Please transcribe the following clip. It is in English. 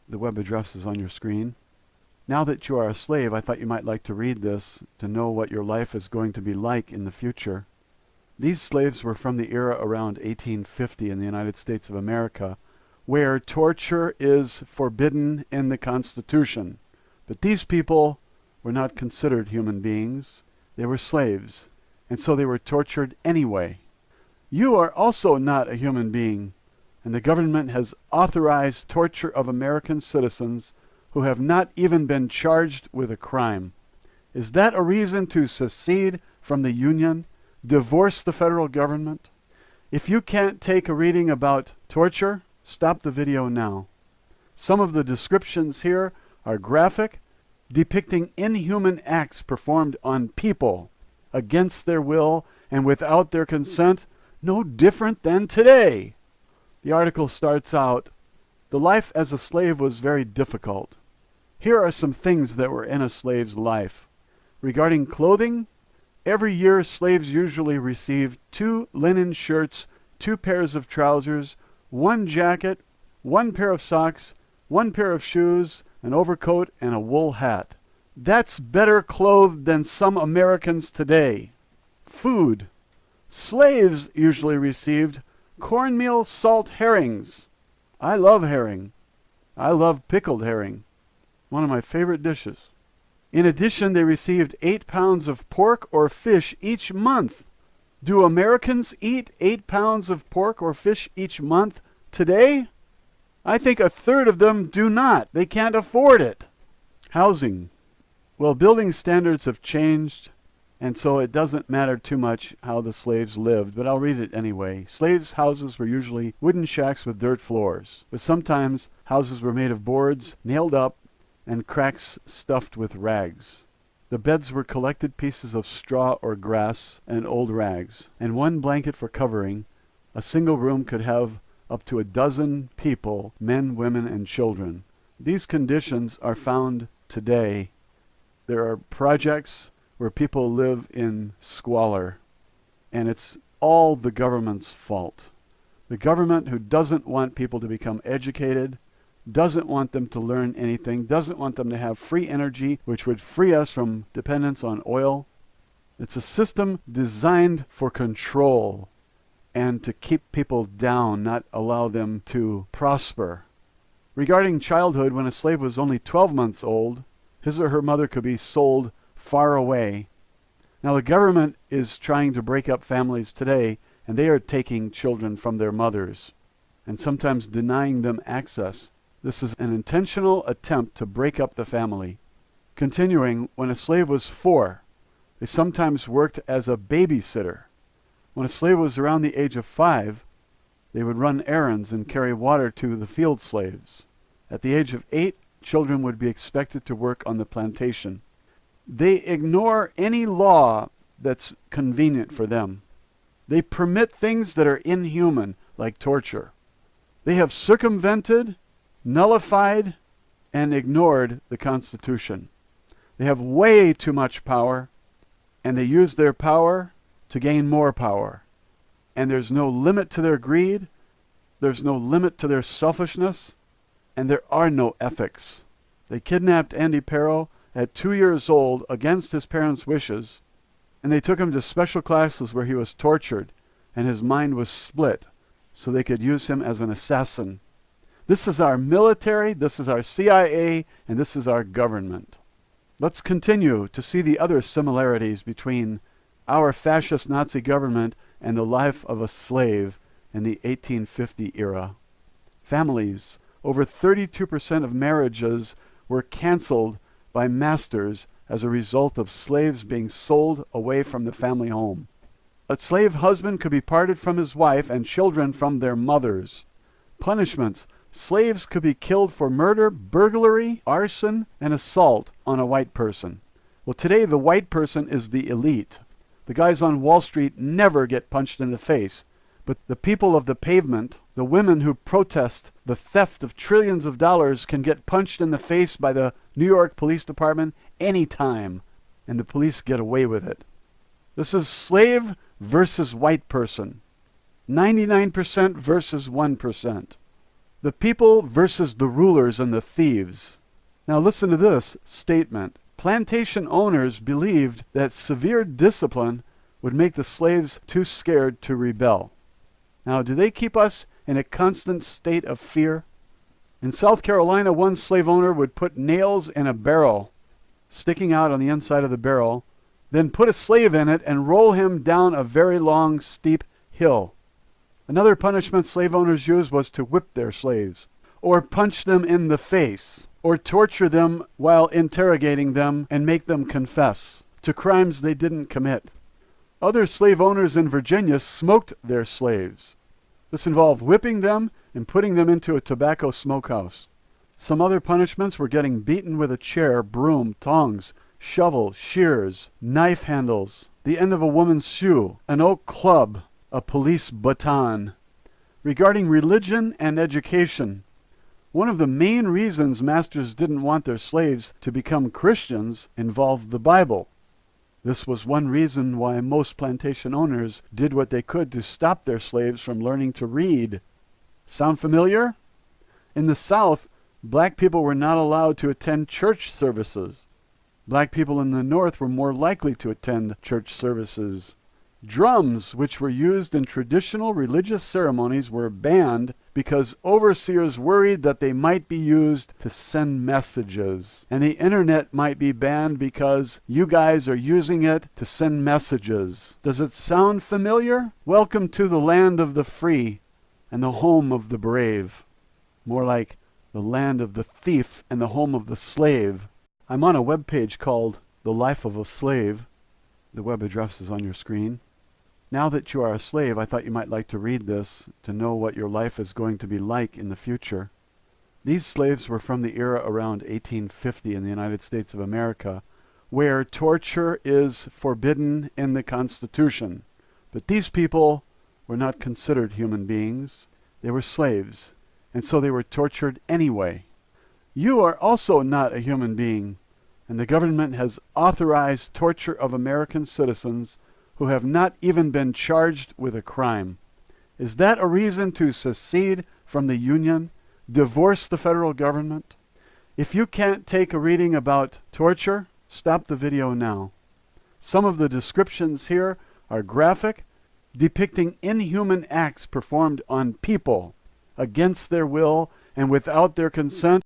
The web address is on your screen. Now that you are a slave, I thought you might like to read this to know what your life is going to be like in the future. These slaves were from the era around 1850 in the United States of America, where torture is forbidden in the Constitution. But these people were not considered human beings. They were slaves, and so they were tortured anyway. You are also not a human being, and the government has authorized torture of American citizens who have not even been charged with a crime. Is that a reason to secede from the Union? Divorce the federal government? If you can't take a reading about torture, stop the video now. Some of the descriptions here are graphic, depicting inhuman acts performed on people against their will and without their consent, no different than today. The article starts out, "The life as a slave was very difficult. Here are some things that were in a slave's life. Regarding clothing, every year slaves usually received 2 linen shirts, 2 pairs of trousers, 1 jacket, 1 pair of socks, 1 pair of shoes, an overcoat, and a wool hat. That's better clothed than some Americans today." Food. Slaves usually received cornmeal salt herrings. I love herring. I love pickled herring. One of my favorite dishes. In addition, they received 8 pounds of pork or fish each month. Do Americans eat 8 pounds of pork or fish each month today? I think a third of them do not. They can't afford it. Housing. Well, building standards have changed, and so it doesn't matter too much how the slaves lived, but I'll read it anyway. Slaves' houses were usually wooden shacks with dirt floors, but sometimes houses were made of boards, nailed up, and cracks stuffed with rags. The beds were collected pieces of straw or grass and old rags, and 1 blanket for covering. A single room could have up to 12 people, men, women, and children. These conditions are found today. There are projects where people live in squalor, and it's all the government's fault. The government, who doesn't want people to become educated, doesn't want them to learn anything, doesn't want them to have free energy, which would free us from dependence on oil. It's a system designed for control and to keep people down, not allow them to prosper. Regarding childhood, when a slave was only 12 months old, his or her mother could be sold far away. Now the government is trying to break up families today, and they are taking children from their mothers and sometimes denying them access. This is an intentional attempt to break up the family. Continuing, when a slave was 4, they sometimes worked as a babysitter. When a slave was around the age of 5, they would run errands and carry water to the field slaves. At the age of 8, children would be expected to work on the plantation. They ignore any law that's convenient for them. They permit things that are inhuman, like torture. They have circumvented, nullified, and ignored the Constitution. They have way too much power, and they use their power to gain more power. And there's no limit to their greed, there's no limit to their selfishness, and there are no ethics. They kidnapped Andy Perro at 2 years old against his parents' wishes, and they took him to special classes where he was tortured and his mind was split so they could use him as an assassin. This is our military, this is our CIA, and this is our government. Let's continue to see the other similarities between our fascist Nazi government and the life of a slave in the 1850 era. Families. Over 32% of marriages were canceled by masters as a result of slaves being sold away from the family home. A slave husband could be parted from his wife and children from their mothers. Punishments. Slaves could be killed for murder, burglary, arson, and assault on a white person. Well, today the white person is the elite. The guys on Wall Street never get punched in the face. But the people of the pavement, the women who protest the theft of trillions of dollars, can get punched in the face by the New York Police Department anytime, and the police get away with it. This is slave versus white person. 99% versus 1%. The people versus the rulers and the thieves. Now listen to this statement. Plantation owners believed that severe discipline would make the slaves too scared to rebel. Now, do they keep us in a constant state of fear? In South Carolina, one slave owner would put nails in a barrel, sticking out on the inside of the barrel, then put a slave in it and roll him down a very long, steep hill. Another punishment slave owners used was to whip their slaves, or punch them in the face, or torture them while interrogating them and make them confess to crimes they didn't commit. Other slave owners in Virginia smoked their slaves. This involved whipping them and putting them into a tobacco smokehouse. Some other punishments were getting beaten with a chair, broom, tongs, shovel, shears, knife handles, the end of a woman's shoe, an oak club, a police baton. Regarding religion and education, one of the main reasons masters didn't want their slaves to become Christians involved the Bible. This was one reason why most plantation owners did what they could to stop their slaves from learning to read. Sound familiar? In the South, black people were not allowed to attend church services. Black people in the North were more likely to attend church services. Drums, which were used in traditional religious ceremonies, were banned because overseers worried that they might be used to send messages. And the internet might be banned because you guys are using it to send messages. Does it sound familiar? Welcome to the land of the free and the home of the brave. More like the land of the thief and the home of the slave. I'm on a web page called The Life of a Slave. The web address is on your screen. Now that you are a slave, I thought you might like to read this to know what your life is going to be like in the future. These slaves were from the era around 1850 in the United States of America, where torture is forbidden in the Constitution. But these people were not considered human beings. They were slaves, and so they were tortured anyway. You are also not a human being, and the government has authorized torture of American citizens who have not even been charged with a crime. Is that a reason to secede from the Union? Divorce the federal government? If you can't take a reading about torture, stop the video now. Some of the descriptions here are graphic, depicting inhuman acts performed on people against their will and without their consent